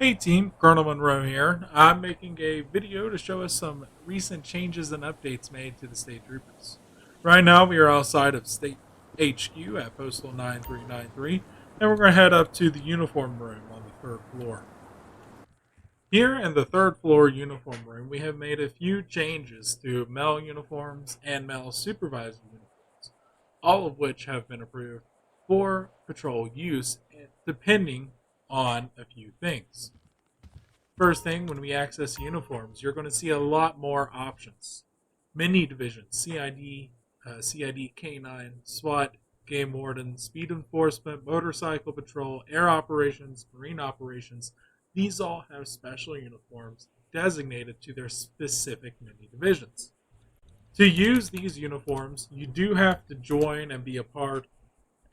Hey team, Colonel Monroe here. I'm making a video to show us some recent changes and updates made to the State Troopers. Right now we are outside of State HQ at Postal 9393, and we're going to head up to the uniform room on the third floor. Here in the third floor uniform room, we have made a few changes to male uniforms and male supervisor uniforms, all of which have been approved for patrol use depending on a few things. First thing, when we access uniforms, you're going to see a lot more options. Mini divisions, CID K9, SWAT, Game Warden, Speed Enforcement, Motorcycle Patrol, Air Operations, Marine Operations. These all have special uniforms designated to their specific mini divisions. To use these uniforms, you do have to join and be a part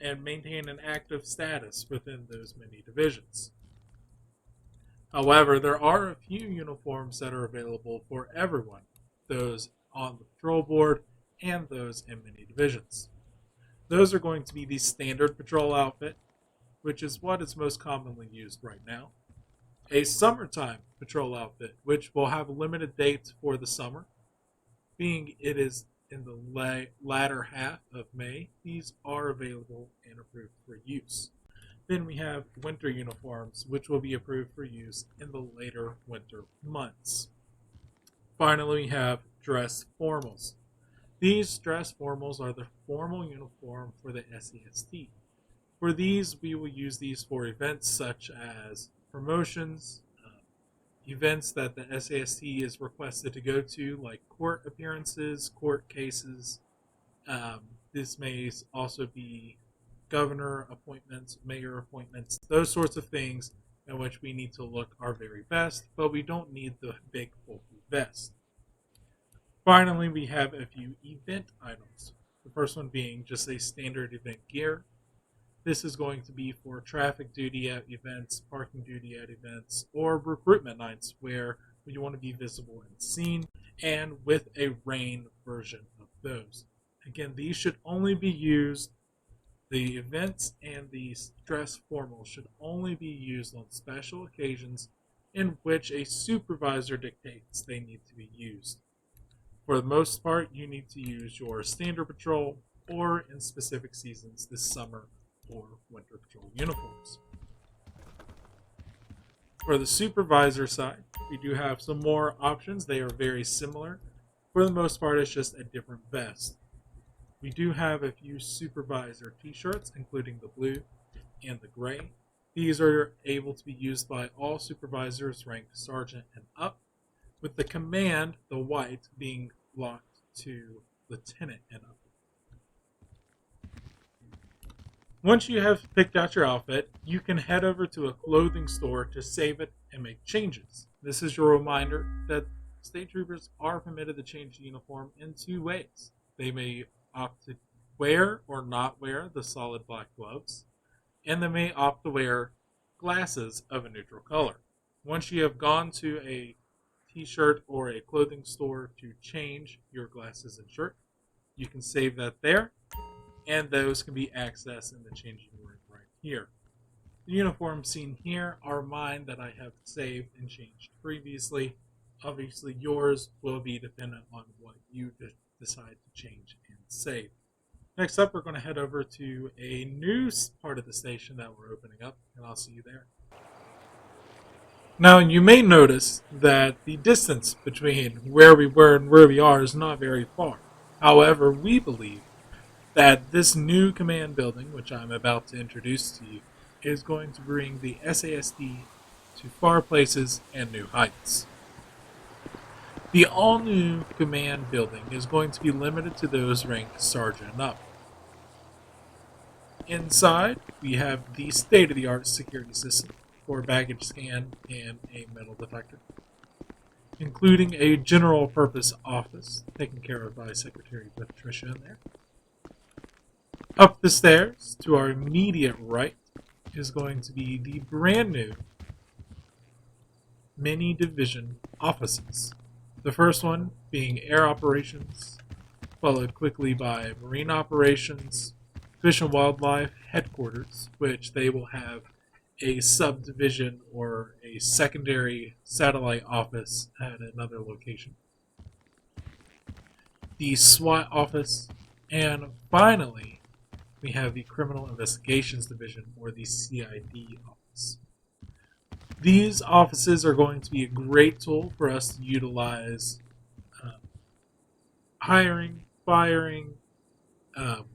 and maintain an active status within those mini divisions. However, there are a few uniforms that are available for everyone, those on the patrol board and those in many divisions. Those are going to be the standard patrol outfit, which is what is most commonly used right now, a summertime patrol outfit, which will have limited dates for the summer, being it is in the latter half of May. These are available and approved for use. Then we have winter uniforms, which will be approved for use in the later winter months. Finally, we have dress formals. These dress formals are the formal uniform for the SAST. For these, we will use these for events such as promotions, events that the SAST is requested to go to, like court appearances, court cases. This may also be governor appointments, mayor appointments, those sorts of things in which we need to look our very best, but we don't need the big bulky vest. Finally, we have a few event items. The first one being just a standard event gear. This is going to be for traffic duty at events, parking duty at events, or recruitment nights where you want to be visible and seen, and with a rain version of those. Again, these should only be used. The events and the dress formal should only be used on special occasions in which a supervisor dictates they need to be used. For the most part, you need to use your standard patrol or in specific seasons this summer or winter patrol uniforms. For the supervisor side, we do have some more options. They are very similar. For the most part, it's just a different vest. We do have a few supervisor t-shirts, including the blue and the gray. These are able to be used by all supervisors ranked sergeant and up, with the command, the white, being locked to lieutenant and up. Once you have picked out your outfit, you can head over to a clothing store to save it and make changes. This is your reminder that state troopers are permitted to change the uniform in two ways. They may opt to wear or not wear the solid black gloves, and they may opt to wear glasses of a neutral color. Once you have gone to a t-shirt or a clothing store to change your glasses and shirt, you can save that there, and those can be accessed in the changing room right here. The uniforms seen here are mine that I have saved and changed previously. Obviously, yours will be dependent on what you decide to change and save. Next up, we're going to head over to a new part of the station that we're opening up, and I'll see you there. Now, you may notice that the distance between where we were and where we are is not very far. However, we believe that this new command building, which I'm about to introduce to you, is going to bring the SAST to far places and new heights. The all-new command building is going to be limited to those ranked sergeant and up. Inside, we have the state-of-the-art security system for baggage scan and a metal detector, including a general-purpose office taken care of by Secretary Patricia in there. Up the stairs, to our immediate right, is going to be the brand new mini division offices. The first one being Air Operations, followed quickly by Marine Operations, Fish and Wildlife Headquarters, which they will have a subdivision or a secondary satellite office at another location, the SWAT office, and finally, we have the Criminal Investigations Division, or the CID office. These offices are going to be a great tool for us to utilize hiring, firing, um,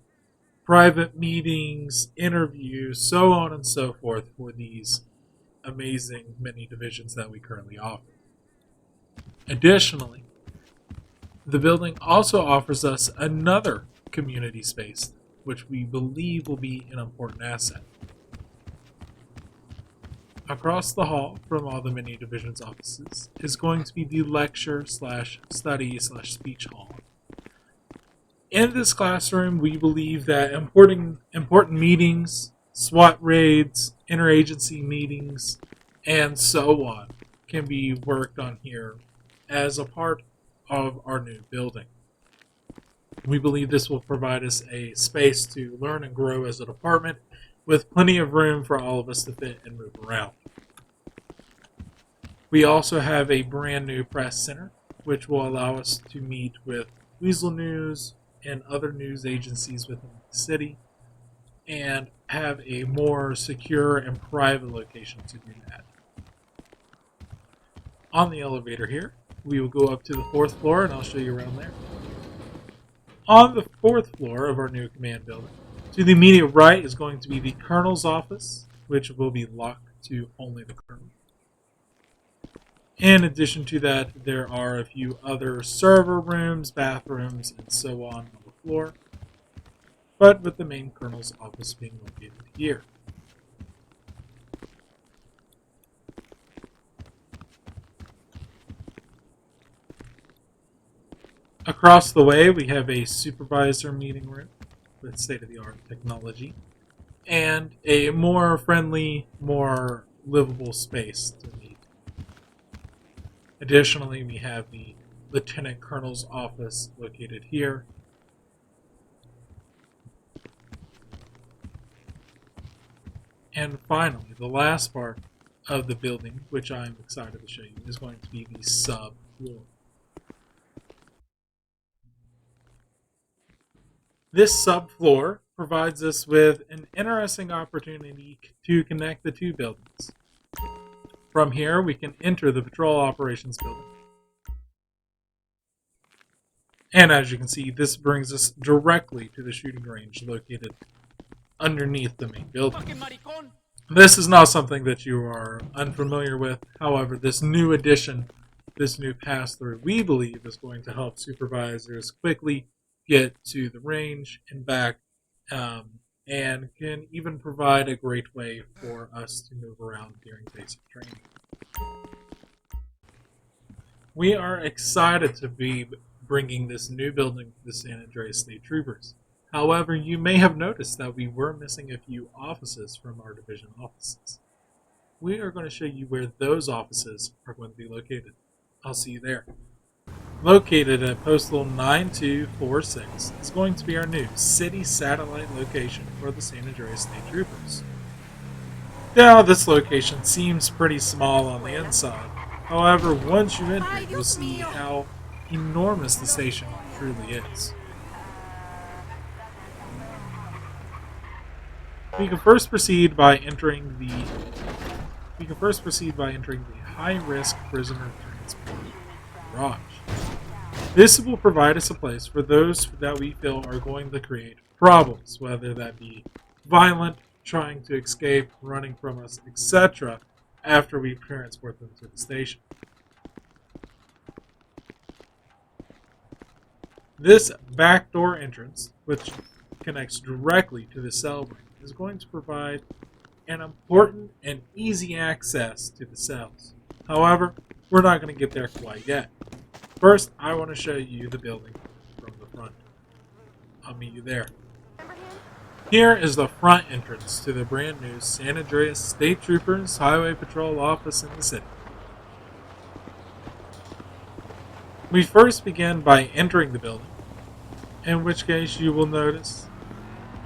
private meetings, interviews, so on and so forth for these amazing mini divisions that we currently offer. Additionally, the building also offers us another community space, which we believe will be an important asset. Across the hall from all the mini divisions offices is going to be the lecture slash study slash speech hall. In this classroom, we believe that important meetings, SWAT raids, interagency meetings, and so on can be worked on here as a part of our new building. We believe this will provide us a space to learn and grow as a department with plenty of room for all of us to fit and move around. We also have a brand new press center, which will allow us to meet with Weasel News and other news agencies within the city and have a more secure and private location to do that. On the elevator here, we will go up to the 4th floor and I'll show you around there. On the 4th floor of our new command building, to the immediate right is going to be the Colonel's office, which will be locked to only the Colonel. In addition to that, there are a few other server rooms, bathrooms, and so on the floor, but with the main Colonel's office being located here. Across the way, we have a supervisor meeting room with state-of-the-art technology and a more friendly, more livable space to meet. Additionally, we have the Lieutenant Colonel's office located here. And finally, the last part of the building, which I'm excited to show you, is going to be the sub-floor. This subfloor provides us with an interesting opportunity to connect the two buildings. From here, we can enter the Patrol Operations building. And as you can see, this brings us directly to the shooting range located underneath the main building. This is not something that you are unfamiliar with. However, this new addition, this new pass-through, we believe is going to help supervisors quickly get to the range and back, and can even provide a great way for us to move around during basic training. We are excited to be bringing this new building to the San Andreas State Troopers. However, you may have noticed that we were missing a few offices from our division offices. We are going to show you where those offices are going to be located. I'll see you there. Located at Postal 9246 is going to be our new city satellite location for the San Andreas State Troopers. Now, this location seems pretty small on the inside. However, once you enter, you'll see how enormous the station truly is. We can first proceed by entering the high-risk prisoner transport garage. This will provide us a place for those that we feel are going to create problems, whether that be violent, trying to escape, running from us, etc., after we transport them to the station. This backdoor entrance, which connects directly to the cell ring, is going to provide an important and easy access to the cells. However, we're not going to get there quite yet. First, I want to show you the building from the front. I'll meet you there. Here is the front entrance to the brand new San Andreas State Troopers Highway Patrol office in the city. We first begin by entering the building, in which case you will notice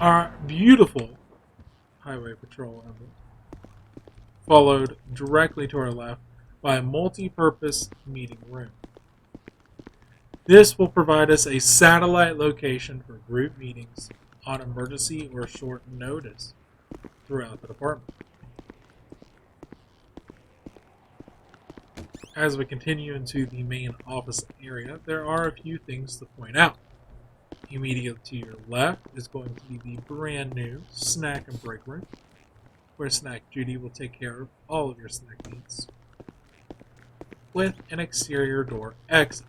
our beautiful Highway Patrol emblem. followed directly to our left by a multi-purpose meeting room. This will provide us a satellite location for group meetings on emergency or short notice throughout the department. As we continue into the main office area, there are a few things to point out. Immediately to your left is going to be the brand new snack and break room, where Snack Judy will take care of all of your snack needs, with an exterior door exit.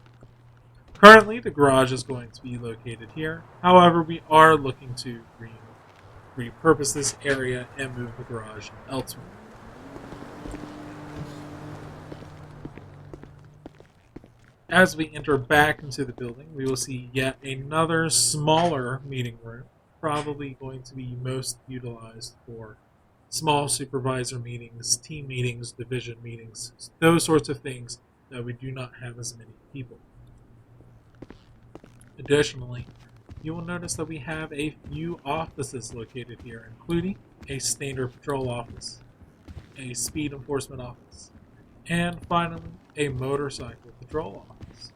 Currently, the garage is going to be located here. However, we are looking to repurpose this area and move the garage elsewhere. As we enter back into the building, we will see yet another smaller meeting room, probably going to be most utilized for small supervisor meetings, team meetings, division meetings, those sorts of things that we do not have as many people. Additionally, you will notice that we have a few offices located here, including a standard patrol office, a speed enforcement office, and finally, a motorcycle patrol office.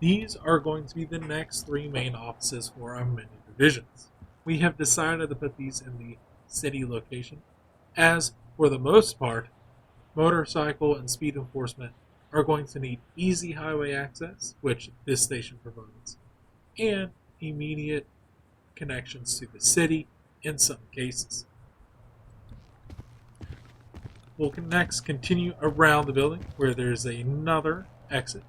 These are going to be the next three main offices for our many divisions. We have decided to put these in the city location, as for the most part, motorcycle and speed enforcement are going to need easy highway access, which this station provides, and immediate connections to the city in some cases. We'll next continue around the building where there's another exit.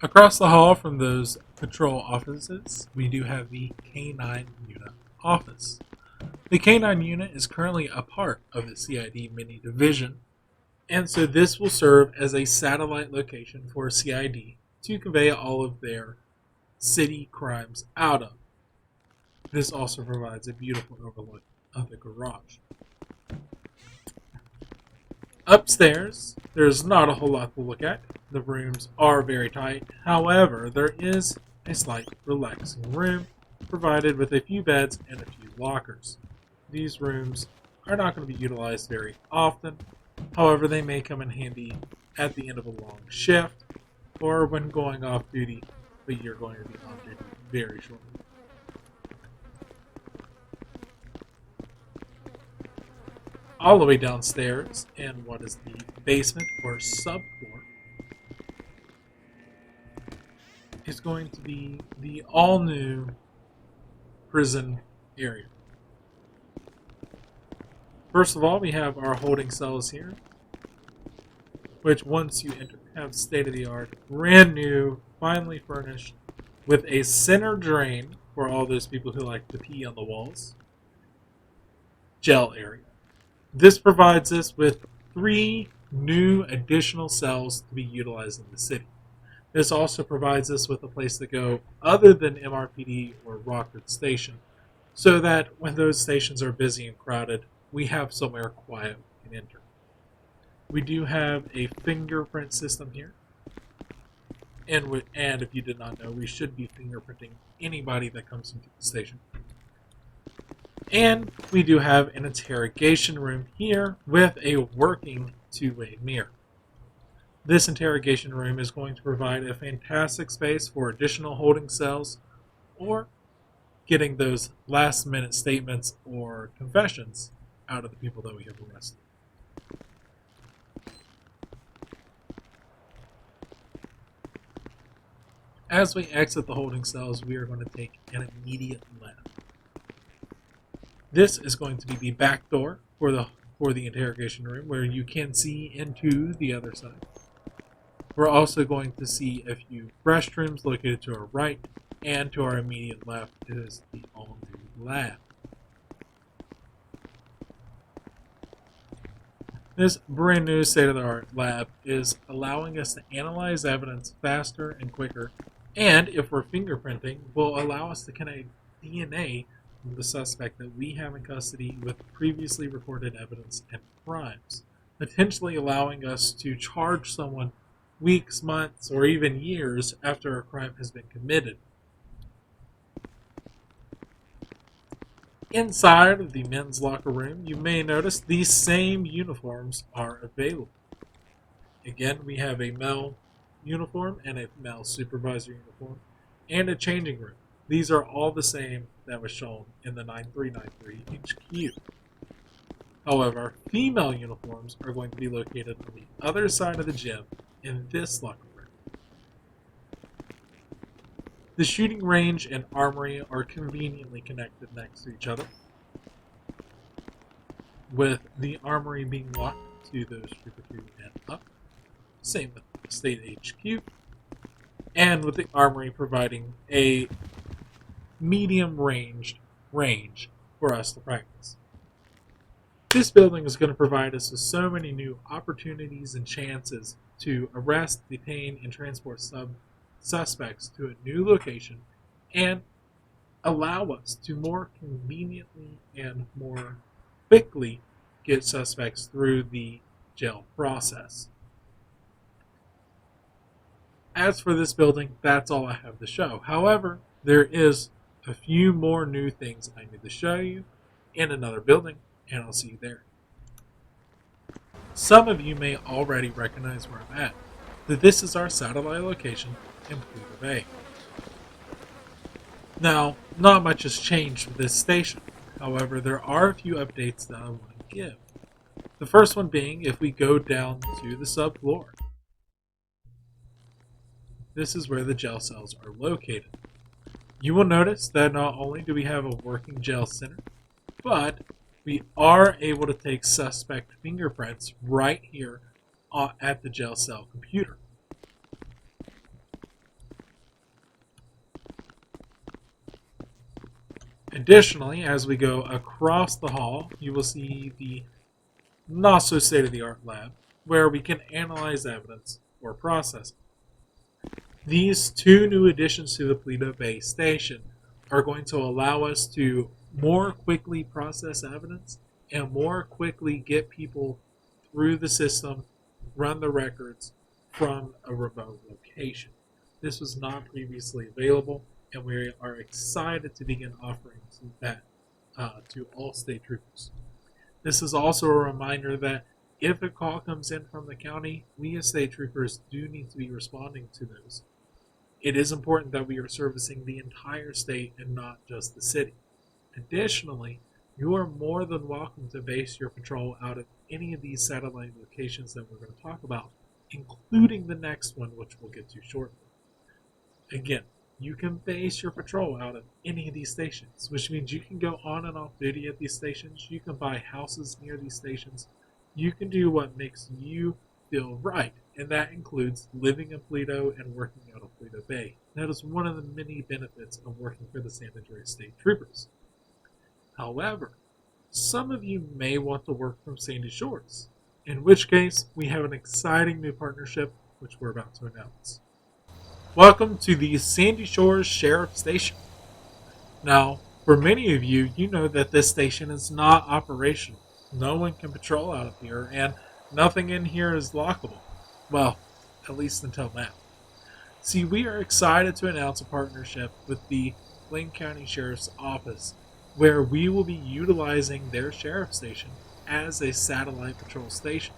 Across the hall from those patrol offices, we do have the K9 unit office. The K9 unit is currently a part of the CID mini division, and so this will serve as a satellite location for CID to convey all of their city crimes out of. This also provides a beautiful overlook of the garage. Upstairs, there's not a whole lot to look at. The rooms are very tight. However, there is a slight relaxing room provided with a few beds and a few lockers. These rooms are not going to be utilized very often. However, they may come in handy at the end of a long shift or when going off duty, but you're going to be on duty very shortly. All the way downstairs in what is the basement or subfloor is going to be the all-new prison area. First of all, we have our holding cells here, which once you enter have state-of-the-art, brand new, finely furnished, with a center drain for all those people who like to pee on the walls, gel area. This provides us with 3 new additional cells to be utilized in the city. This also provides us with a place to go other than MRPD or Rockford Station, so that when those stations are busy and crowded, we have somewhere quiet we can enter. We do have a fingerprint system here, and if you did not know, we should be fingerprinting anybody that comes into the station. And we do have an interrogation room here with a working two-way mirror. This interrogation room is going to provide a fantastic space for additional holding cells or getting those last-minute statements or confessions out of the people that we have arrested. As we exit the holding cells, we are going to take an immediate left. This is going to be the back door for the interrogation room, where you can see into the other side. We're also going to see a few restrooms located to our right, and to our immediate left is the all-new lab. This brand new state-of-the-art lab is allowing us to analyze evidence faster and quicker, and if we're fingerprinting, will allow us to connect DNA from the suspect that we have in custody with previously recorded evidence and crimes, potentially allowing us to charge someone weeks, months, or even years after a crime has been committed. Inside of the men's locker room, you may notice these same uniforms are available. Again, we have a male uniform and a male supervisor uniform and a changing room. These are all the same that was shown in the 9393 HQ. However, female uniforms are going to be located on the other side of the gym in this locker room. The shooting range and armory are conveniently connected next to each other, with the armory being locked to those Trooper 2 and up. Same with the State HQ, and with the armory providing a medium range for us to practice. This building is going to provide us with so many new opportunities and chances to arrest, detain, and transport suspects to a new location and allow us to more conveniently and more quickly get suspects through the jail process. As for this building, that's all I have to show. However, there is a few more new things I need to show you in another building, and I'll see you there. Some of you may already recognize where I'm at, that this is our satellite location in Pluto Bay. Now, not much has changed with this station. However, there are a few updates that I want to give. The first one being if we go down to the subfloor. This is where the jail cells are located. You will notice that not only do we have a working jail center, but we are able to take suspect fingerprints right here at the jail cell computer. Additionally, as we go across the hall, you will see the not so state-of-the-art lab where we can analyze evidence or process it. These two new additions to the Pluto Bay station are going to allow us to more quickly process evidence and more quickly get people through the system, run the records from a remote location. This was not previously available, and we are excited to begin offering that to all state troopers. This is also a reminder that if a call comes in from the county, we as state troopers do need to be responding to those. It is important that we are servicing the entire state and not just the city. Additionally, you are more than welcome to base your patrol out of any of these satellite locations that we're going to talk about, including the next one, which we'll get to shortly. Again, you can base your patrol out of any of these stations, which means you can go on and off duty at these stations, you can buy houses near these stations, you can do what makes you feel right, and that includes living in Pluto and working out of Pluto Bay. That is one of the many benefits of working for the San Andreas State Troopers. However, some of you may want to work from Sandy Shores, in which case we have an exciting new partnership which we're about to announce. Welcome to the Sandy Shores Sheriff Station. Now, for many of you, you know that this station is not operational. No one can patrol out of here, and nothing in here is lockable. Well, at least until now. See, we are excited to announce a partnership with the Blaine County Sheriff's Office, where we will be utilizing their sheriff station as a satellite patrol station.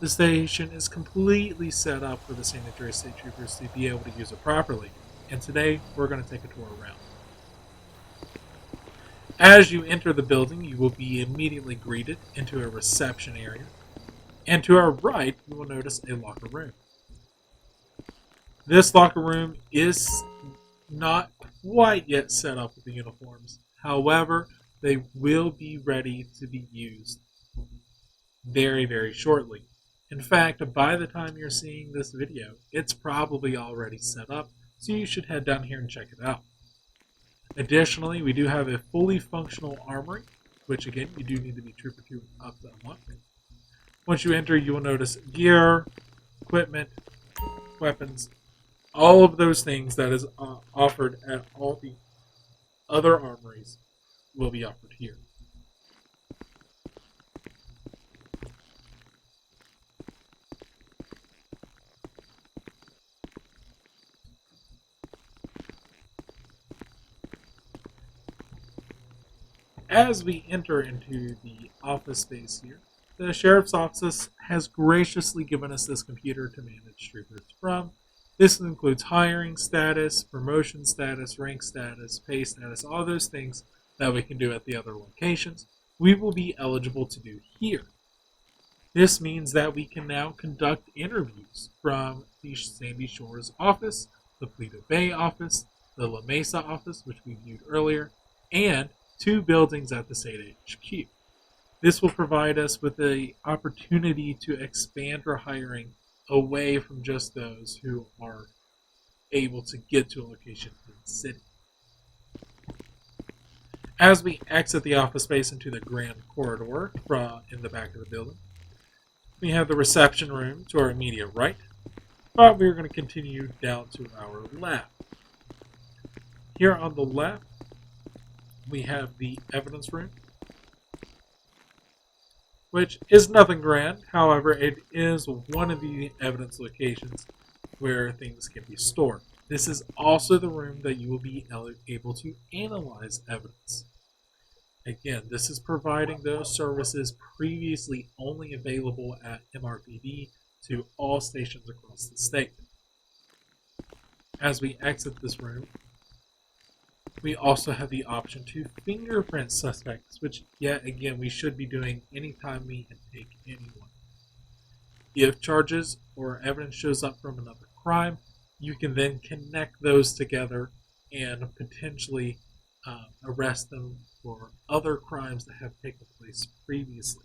The station is completely set up for the San Andreas State Troopers to be able to use it properly, and today we're going to take a tour around. As you enter the building, you will be immediately greeted into a reception area, and to our right, you will notice a locker room. This locker room is not quite yet set up with the uniforms. However, they will be ready to be used very, very shortly. In fact, by the time you're seeing this video, it's probably already set up, so you should head down here and check it out. Additionally, we do have a fully functional armory, which again, you do need to be Trooper 2 up to unlock. Once you enter, you will notice gear, equipment, weapons, all of those things that is offered at all the other armories will be offered here. As we enter into the office space here, the sheriff's office has graciously given us this computer to manage troopers from. This includes hiring status, promotion status, rank status, pay status, all those things that we can do at the other locations. We will be eligible to do here. This means that we can now conduct interviews from the Sandy Shores office, the Paleto Bay office, the La Mesa office, which we viewed earlier, and 2 buildings at the state HQ. This will provide us with the opportunity to expand our hiring away from just those who are able to get to a location in the city. As we exit the office space into the grand corridor in the back of the building, we have the reception room to our immediate right, but we're going to continue down to our left. Here on the left, we have the evidence room, which is nothing grand. However, it is one of the evidence locations where things can be stored. This is also the room that you will be able to analyze evidence. Again, this is providing those services previously only available at MRPD to all stations across the state. As we exit this room, we also have the option to fingerprint suspects, which, yet again, we should be doing anytime we intake anyone. If charges or evidence shows up from another crime, you can then connect those together and potentially arrest them for other crimes that have taken place previously.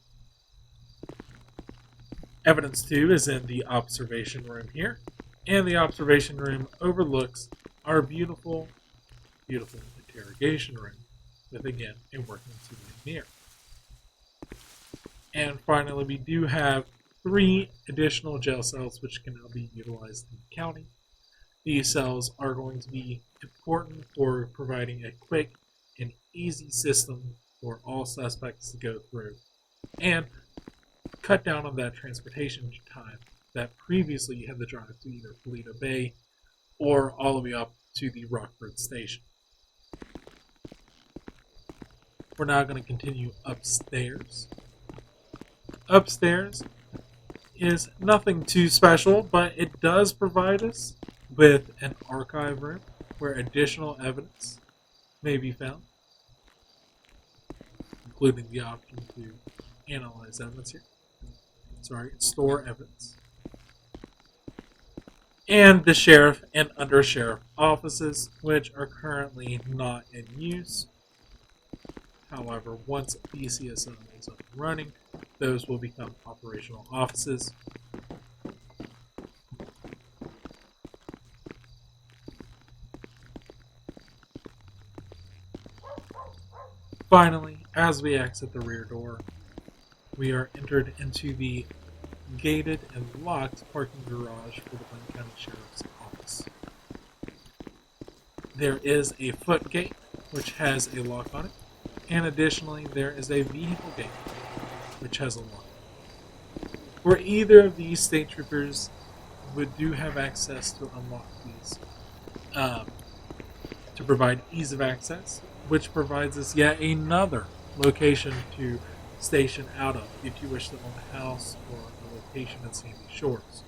Evidence 2 is in the observation room here, and the observation room overlooks our beautiful interrogation room with, again, a working TV mirror. And finally, we do have 3 additional jail cells which can now be utilized in the county. These cells are going to be important for providing a quick and easy system for all suspects to go through and cut down on that transportation time that previously you had to drive to either Paleto Bay or all the way up to the Rockford station. We're now going to continue upstairs. Upstairs is nothing too special, but it does provide us with an archive room where additional evidence may be found, including the option to analyze evidence here. Store evidence. And the sheriff and undersheriff offices, which are currently not in use. However, once BCSO is up and running, those will become operational offices. Finally, as we exit the rear door, we are entered into the gated and locked parking garage for the Blaine County Sheriff's Office. There is a foot gate, which has a lock on it, and additionally, there is a vehicle gate, which has a lock. For either of these, state troopers do have access to unlock these to provide ease of access, which provides us yet another location to station out of if you wish to own a house or a location in Sandy Shores.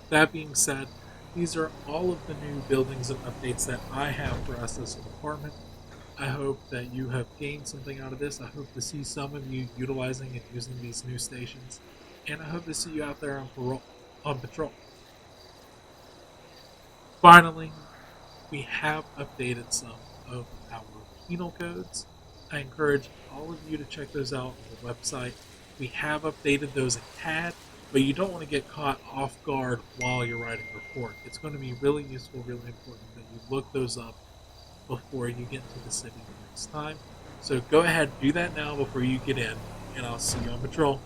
That being said, these are all of the new buildings and updates that I have for us as a department. I hope that you have gained something out of this. I hope to see some of you utilizing and using these new stations, and I hope to see you out there on patrol. Finally, we have updated some of our penal codes. I encourage all of you to check those out on the website. We have updated those a tad, but you don't want to get caught off guard while you're writing a report. It's going to be really useful, really important that you look those up before you get to the city the next time. So go ahead, do that now before you get in, and I'll see you on patrol.